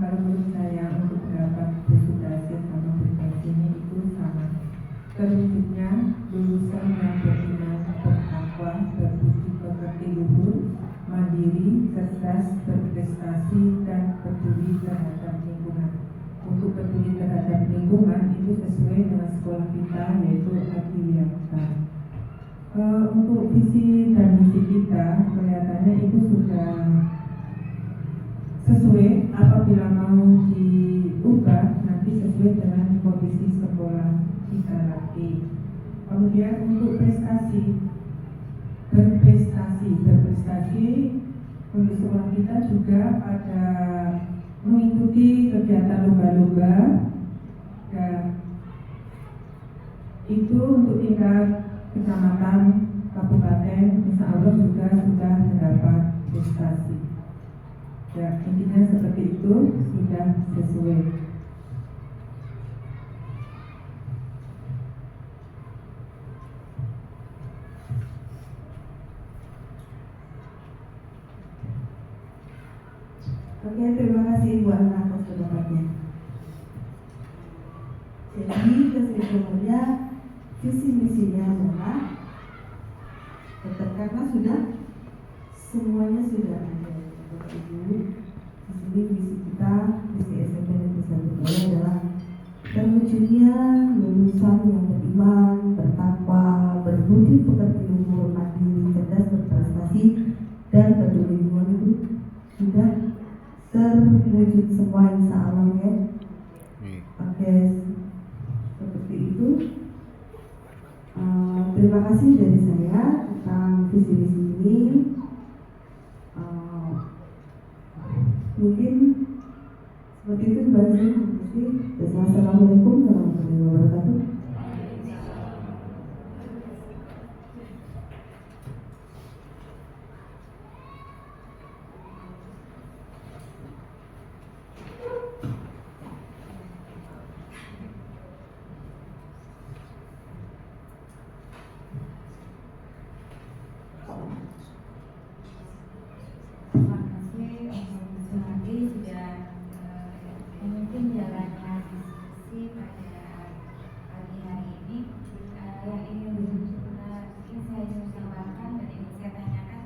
Kalau menurut saya untuk pendapat presentasi sama presentasi ini itu sama. Terwujudnya lulusan yang beriman, bertakwa, berbudi pekerti luhur, mandiri, cerdas, berprestasi, dan peduli terhadap lingkungan. Untuk peduli terhadap lingkungan itu sesuai dengan sekolah kita, yaitu adiwiyata. Untuk visi dan misi kita kelihatannya itu sudah sesuai. Apabila mau diubah nanti sesuai dengan kondisi sekolah kita lagi. Kemudian untuk berprestasi untuk sekolah kita juga pada mengikuti kegiatan lomba-lomba, dan itu untuk tingkat kecamatan, kabupaten, insya Allah juga sudah mendapat prestasi. Ya, intinya seperti itu, sudah sesuai. Oke, terima kasih Bu Ana atas pendapatnya. Jadi kesimpulannya visi misinya adalah tetap karena sudah semuanya sudah ada. Bapak Ibu, di sini visi kita, visi SMP Negeri 1 Bali adalah terwujudnya lulusan yang beriman, bertakwa, berbudi pekerti luhur, mandiri, cerdas, berprestasi, dan peduli lingkungan itu sudah terwujud semua insya Allah ya. Oke, seperti itu. Terima kasih dari saya tentang visi misi ini. Mungkin seperti itu Mbak Zee. Wassalamualaikum warahmatullahi wabarakatuh. Terima kasih untuk Suhadi sudah memimpin jalannya diskusi pada pagi hari ini. Yang ingin saya tambahkan dan ingin saya tanyakan,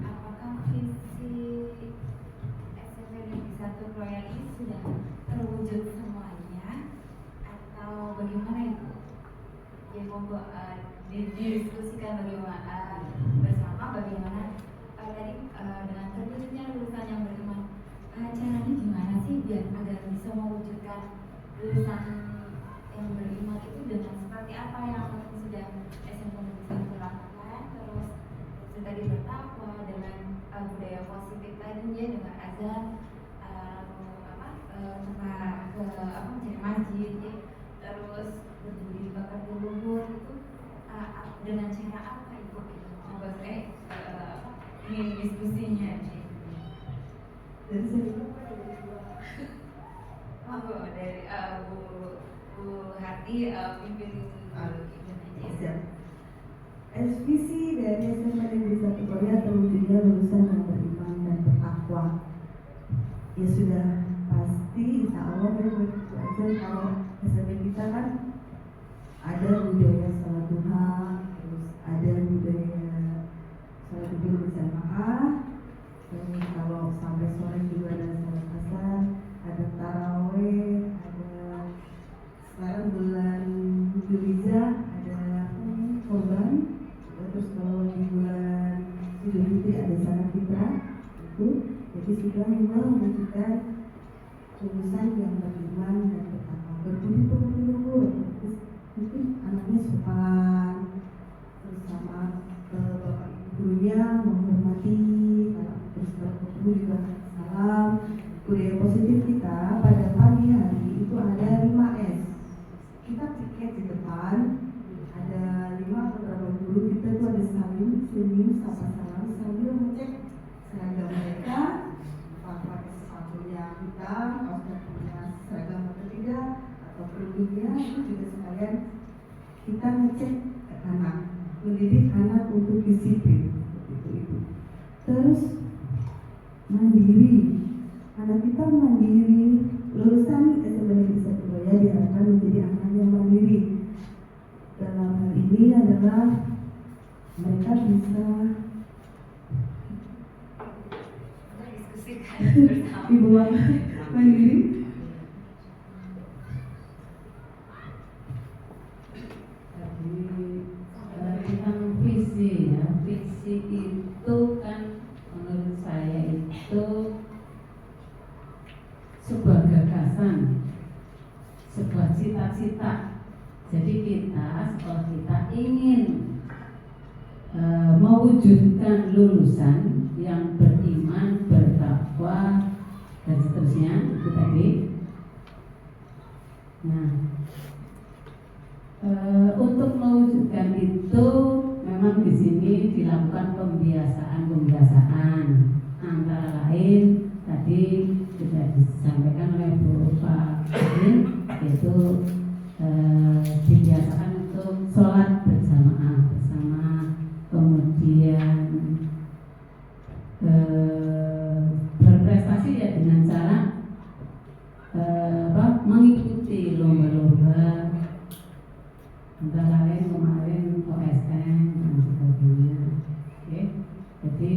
apakah visi SMP Negeri 1 Royal ini sudah terwujud semuanya atau bagaimana itu? Ya monggo didiskusikan bagaimana bersama bagaimana tadi dengan terwujudnya lulusan yang beriman, caranya gimana sih biar agar bisa mewujudkan lulusan yang beriman itu dengan seperti apa yang sudah SMP bisa lakukan, terus itu tadi bertakwa dengan budaya positif tadi ya, dengan azan mencari masjid ya, terus berbudi pekerti luhur itu dengan cara apa ibu? Coba saya ini diskusinya Dari saya dari Bu Hati pimpin Indonesia. visi dari SMP Negeri 1 Korea terwujudnya lulusan yang beriman dan bertakwa. Ya sudah pasti insya Allah belajar kalau SMP kita kan ada budaya sholat duha, terus ada budaya sholat duha berjamaah, dan kalau sampai sore juga ada sholat asar, ada taraweh, ada sekarang bulan Zulhijjah ada korban, terus kalau di bulan Idul Fitri ada zakat fitrah itu, jadi sudah mewujudkan lulusan yang beriman dan bertakwa, berbudi pekerti luhur. Mungkin anaknya sopan, terus sama bapak ibu gurunya menghormati, terus berguru juga salam. Budaya positif kita pada pagi hari itu ada 5S. Kita piket di depan, ada 5 beberapa guru kita itu ada salim, senyum, sapa salam sambil ngecek seragam mereka, pakai sepatunya hitam, kaosnya punya seragam atau tidak, atau kerudungnya itu juga sekalian kita ngecek ke anak, mendidik anak untuk disiplin seperti itu. Terus mandiri, anak kita mandiri, lulusan SMP Negeri 1 Surabaya diharapkan menjadi anak yang mandiri. Dalam hal ini adalah mereka bisa dibuat mandiri. Tentang visi ya, visi itu kan menurut saya itu sebuah gagasan, sebuah cita-cita. Jadi kita setelah kita ingin mewujudkan lulusan yang beriman, bertakwa dan seterusnya itu tadi. Nah, untuk mewujudkan itu memang di sini dilakukan pembiasaan antara lain tadi sudah disampaikan oleh Pak Udin, yaitu dibiasakan untuk sholat berjamaah bersama, kemudian berprestasi ya dengan cara mengikuti lomba-lomba antara lain kemarin OSN dan sebagainya. Oke, jadi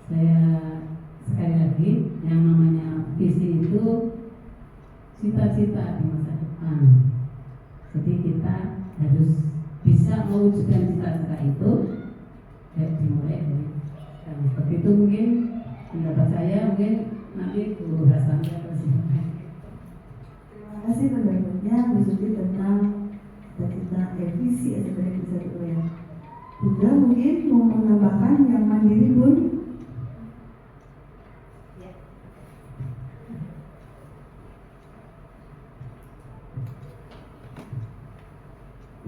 saya sekali lagi yang namanya visi itu cita-cita di masa depan. Jadi kita harus bisa mewujudkan cita-cita itu dimulai dari sekarang. Seperti itu mungkin pendapat saya, mungkin nanti Bu Hasan atau siapa. Terima kasih pendapatnya Bu Suti tentang cita-cita visi SMP Negeri 1 Surabaya. Juga mungkin mau menambahkan yang mandiri pun.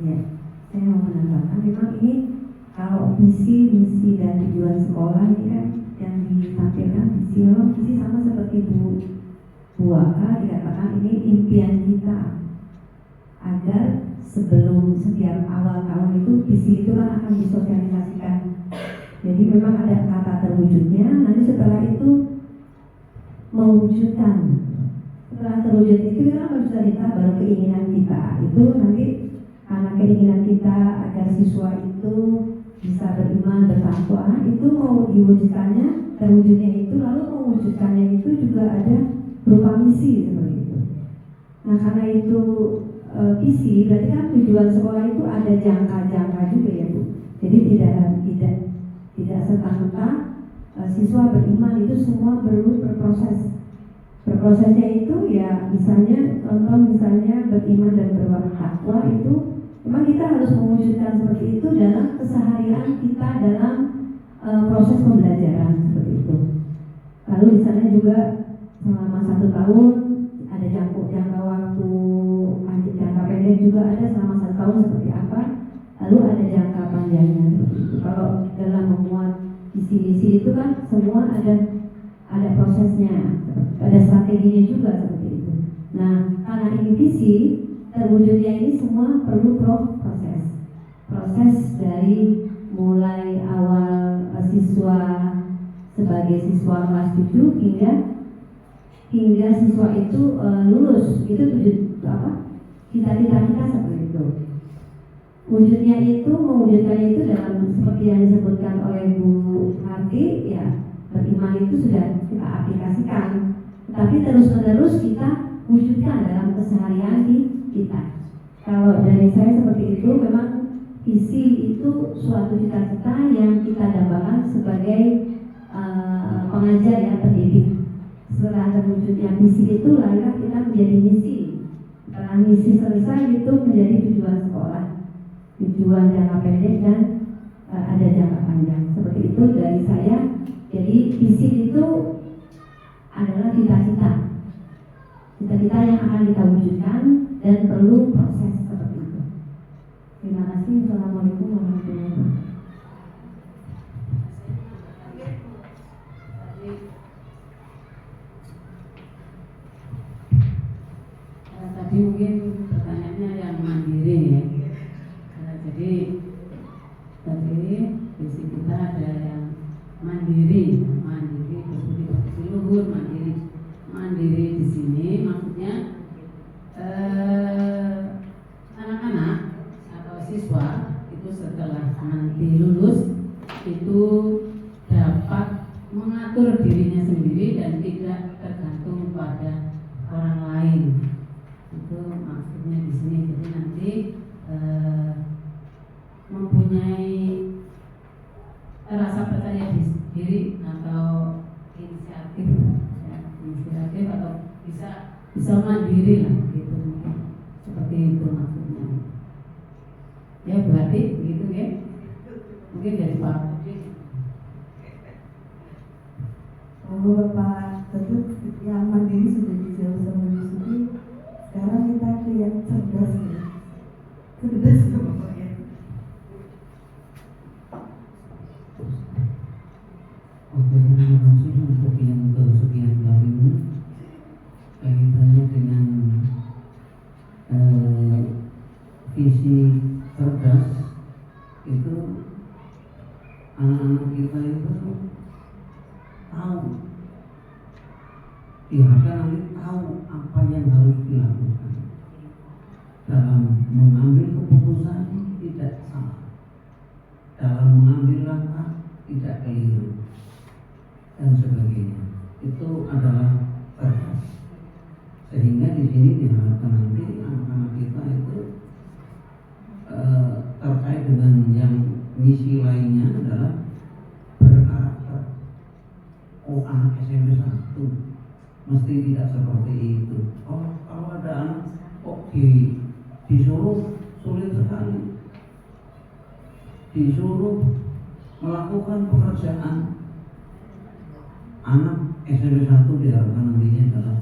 Ya, saya mau menambahkan memang ini kalau visi, misi dan tujuan sekolah ini kan yang ditampilkan visi sama seperti Bu Waka dikatakan ini impian kita agar sebelum setiap awal tahun itu visi itu kan akan disosialisasikan. Jadi memang ada kata terwujudnya, nanti setelah itu mewujudkan. Setelah terwujud itu kan baru cerita baru keinginan kita itu nanti karena keinginan kita agar siswa itu bisa beriman, bertakwa itu mau diwujudkannya, terwujudnya itu lalu mewujudkannya itu juga ada berupa misi seperti itu. Nah karena itu visi berarti kan tujuan sekolah itu ada jangka-jangka juga ya Bu. Jadi tidak serta-merta siswa beriman itu semua perlu berproses. Berprosesnya itu ya misalnya contoh misalnya beriman dan bertakwa itu memang kita harus mewujudkan seperti itu dalam keseharian kita dalam proses pembelajaran seperti itu. Lalu di sana juga selama 1 tahun ada jangka waktu, jangka pendek juga ada selama 1 tahun seperti apa. Lalu ada jangka panjangnya seperti itu. Kalau dalam memuat visi-misi itu kan semua ada prosesnya, ada strateginya juga seperti itu. Nah, karena ini visi, terwujudnya ini semua perlu proses dari mulai awal siswa sebagai siswa kelas 7 hingga siswa itu lulus. Itu cita-cita kita seperti itu. Mewujudkannya itu dalam seperti yang disebutkan oleh Bu Harti ya. Beriman itu sudah kita aplikasikan, tapi terus-menerus kita wujudkan dalam keseharian kita. Kalau dari saya seperti itu, memang visi itu suatu cita-cita yang kita dambakan sebagai pengajar ya, pendidik. Setelah terwujudnya visi itu, lahirlah kita menjadi misi. Setelah misi selesai itu menjadi tujuan sekolah, tujuan jangka pendek dan ada jangka panjang. Seperti itu dari saya. Jadi visi itu adalah cita-cita yang akan kita wujudkan dan perlu proses seperti itu. Terima kasih. Assalamualaikum warahmatullahi wabarakatuh. Tadi mungkin pertanyaannya yang mandiri ya. Jadi tadi visi kita ada yang mandiri bersifat luhur, mandiri di sini maksudnya anak-anak atau siswa itu setelah nanti lulus itu dapat mengatur dirinya sendiri dan tidak tergantung pada orang lain. Itu maksudnya di sini. Jadi nanti mempunyai rasa percaya diri atau inisiatif atau bisa mandiri lah gitu, seperti itu maksudnya. Ya berarti begitu ya. Mungkin dari Pak. Bapak tentu yang mandiri sudah dijawab sama Yusufi. Sekarang kita ke yang cerdas ya. Cerdas ya Bapak ya. Oke, terima kasih untuk yang kesekian kalinya kaitannya dengan visi cerdas itu. Anak-anak kita itu tahu, diharapkan nanti tahu apa yang harus dilakukan dalam mengambil keputusan, tidak salah, dalam mengambil langkah tidak keliru dan sebagainya. Itu adalah cerdas. Sehingga di sini diharapkan nanti anak-anak kita itu terkait dengan yang misi lainnya adalah berkarakter. Oh, anak SMP 1 mesti tidak seperti itu. Oh, kalau ada anak kok disuruh sulit sekali, disuruh melakukan pekerjaan. Anak SMP 1 diharapkan nantinya adalah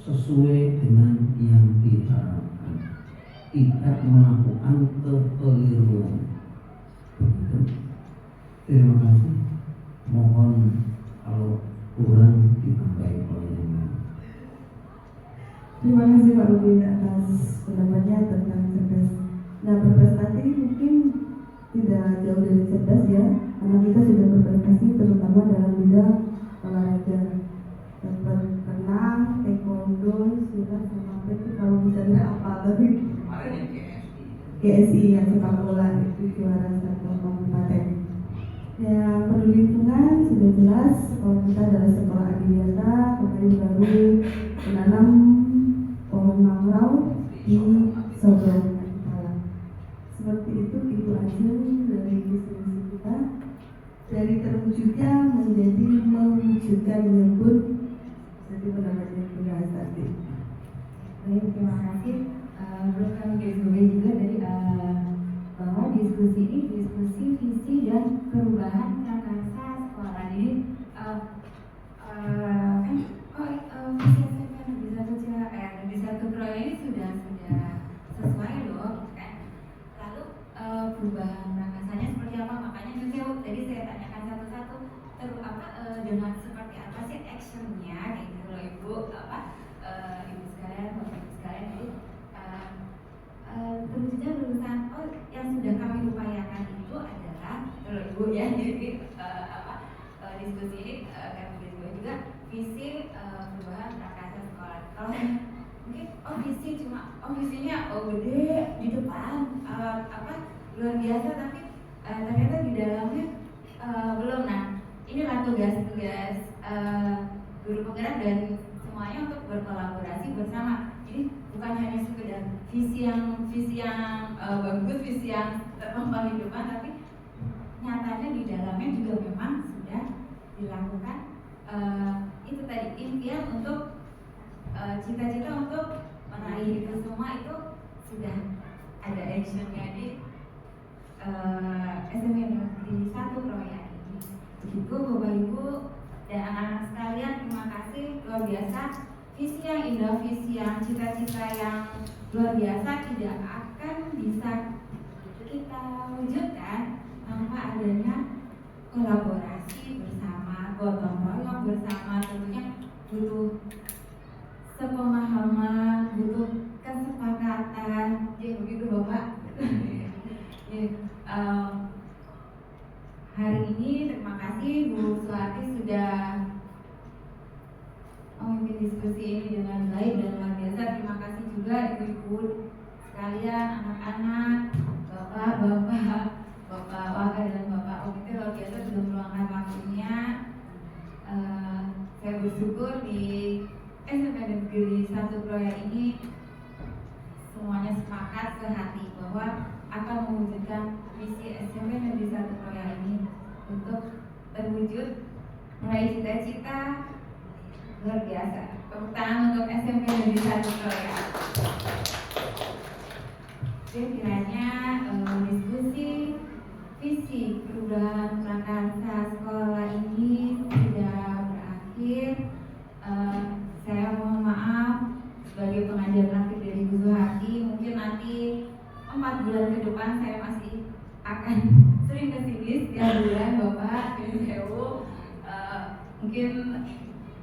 sesuai dengan yang diharapkan, tidak melakukan kekeliruan. Begitu. Terima kasih. Mohon kalau kurang ditambahi oleh yang lain. Terima kasih Pak Rubin atas pendapatnya tentang cerdas. Nah, berprestasi mungkin tidak jauh dari cerdas ya, karena kita sudah berprestasi terutama dalam bidang olahraga, dapat renang, taekwondo, silat, sama itu kalau misalnya apa tapi GSI yang sepak bola itu juara satu kabupaten. Ya, peduli lingkungan sudah jelas kalau kita adalah sekolah adiwiyata, makanya baru menanam pohon mangrove di Sodong Kala. Seperti itu ajeng dari diskusi kita, dari terwujudnya menjadi mewujudkan menyebut jadi pendapatnya dibahas tadi. Baik, terima kasih. Belum kami garis juga dari bahwa diskusi ini diskusi visi dan perubahan prakarsa sekolah. Jadi visi SMP Negeri 1 Proyek ini sudah sesuai loh kan. Lalu perubahan prakarsanya seperti apa? Makanya tadi saya tanyakan satu-satu dengan seperti apa sih actionnya kayak gitu loh Ibu Ibu sekalian, Bapak Ibu sekalian. Jadi terwujudnya lulusan yang sudah kami upayakan itu adalah kalau Ibu ya jadi diskusi ini kami juga visi perubahan prakarsa sekolah. Kalau mungkin visi visinya gede di depan luar biasa, tapi ternyata di dalamnya belum. Nah, inilah tugas guru penggerak dan semuanya untuk berkolaborasi bersama. Jadi bukan hanya sekedar visi yang bagus, visi yang terombang di depan, tapi nyatanya di dalamnya juga memang sudah dilakukan itu tadi, impian untuk cita-cita untuk meraih itu semua itu sudah ada actionnya di SMP Negeri 1 Proyek ini. Begitu Bapak Ibu dan anak-anak sekalian, terima kasih luar biasa. Visi yang indah, visi yang cita-cita yang luar biasa tidak akan bisa kita wujudkan tanpa adanya kolaborasi bersama, gotong royong bersama. Tentunya butuh sepemahaman, butuh kesepakatan. Ya begitu Bapak. Hari ini terima kasih Bu Suharti sudah memimpin diskusi ini dengan baik dan luar biasa. Terima kasih juga ibu-ibu sekalian, anak-anak, bapak Waka dan bapak Komite luar biasa sudah meluangkan waktunya. Saya bersyukur di SMP Negeri 1 Proyek ini semuanya sepakat sehati bahwa akan mewujudkan visi SMP Negeri 1 Proyek ini untuk terwujud meraih cita-cita luar biasa. Tepuk tangan untuk SMP Negeri 1 Proyek. Oke, kiranya diskusi visi perubahan prakarsa sekolah ini sudah berakhir. Saya mohon maaf sebagai pengajar praktik dari Bu Suharti, mungkin nanti 4 bulan ke depan saya masih akan sering kesini setiap bulan Bapak. Mungkin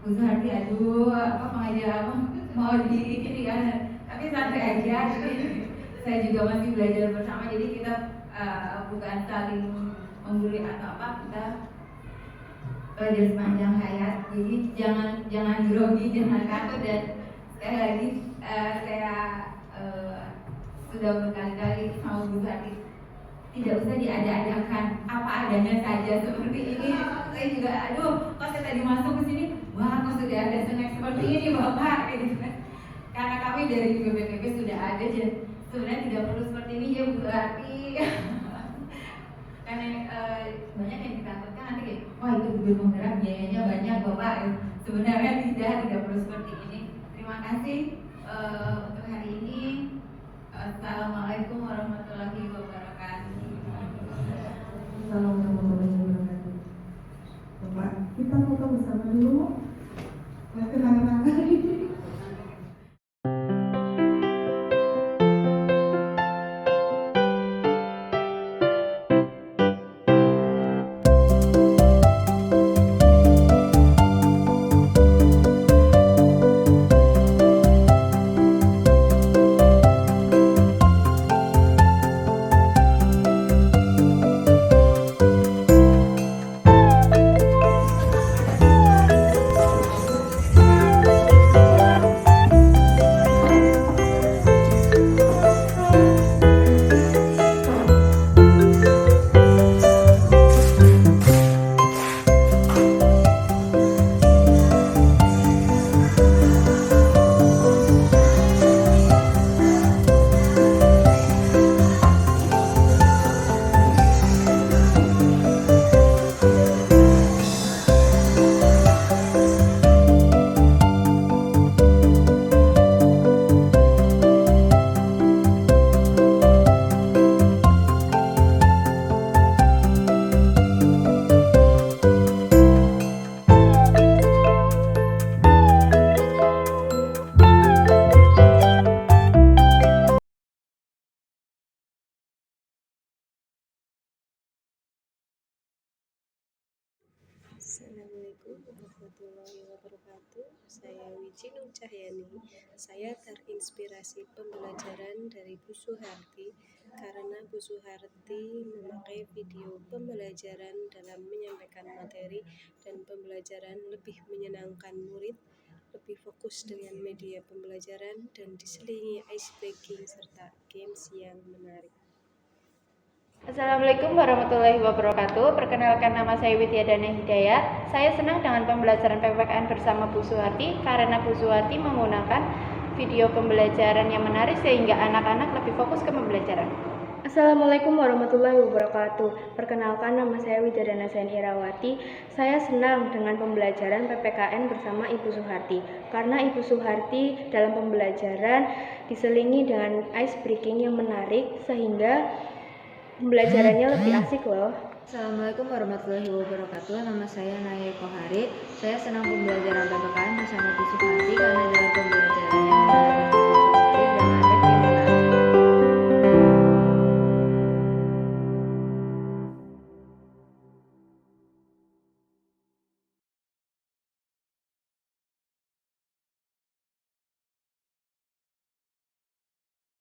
Bu Suharti pengajar mau di ini kan, tapi santai aja. Jadi saya juga masih belajar bersama, jadi kita bukan saling membuli atau apa, kita belajar sepanjang hayat. Jadi jangan grogi, jangan takut. Dan sekali lagi saya sudah berkali-kali sama Bu Suharti, tidak usah diada-adakan, apa adanya saja seperti ini. Saya juga, kok saya tadi masuk ke sini, wah kok sudah ada snack seperti ini Bapak, gitu kan. Karena kami dari BPPP sudah ada, dan sebenarnya tidak perlu seperti ini ya Bu Suharti. Karena banyak yang ditakutkan nanti kayak, wah itu gedung penggerak biayanya banyak Bapak. Sebenarnya tidak perlu seperti ini. Terima kasih untuk hari ini. Assalamualaikum warahmatullahi wabarakatuh. Assalamualaikum warahmatullahi wabarakatuh. Bapak, kita foto bersama dulu. Kenangan-kenangan. Assalamualaikum warahmatullahi wabarakatuh. Saya Wiji Nur Cahyani. Saya terinspirasi pembelajaran dari Bu Suharti karena Bu Suharti memakai video pembelajaran dalam menyampaikan materi, dan pembelajaran lebih menyenangkan murid, lebih fokus dengan media pembelajaran, dan diselingi ice breaking serta games yang menarik. Assalamualaikum warahmatullahi wabarakatuh. Perkenalkan, nama saya Widyadana Hidayat. Saya senang dengan pembelajaran PPKN bersama Bu Suharti karena Bu Suharti menggunakan video pembelajaran yang menarik sehingga anak-anak lebih fokus ke pembelajaran. Assalamualaikum warahmatullahi wabarakatuh. Perkenalkan, nama saya Widadana Zain Irawati. Saya senang dengan pembelajaran PPKN bersama Ibu Suharti karena Ibu Suharti dalam pembelajaran diselingi dengan ice breaking yang menarik sehingga pembelajarannya lebih asik loh. Assalamualaikum warahmatullahi wabarakatuh. Nama saya Naya Kohari. Saya senang pembelajaran PPKN bersama Ibu Suharti karena dalam pembelajarannya menarik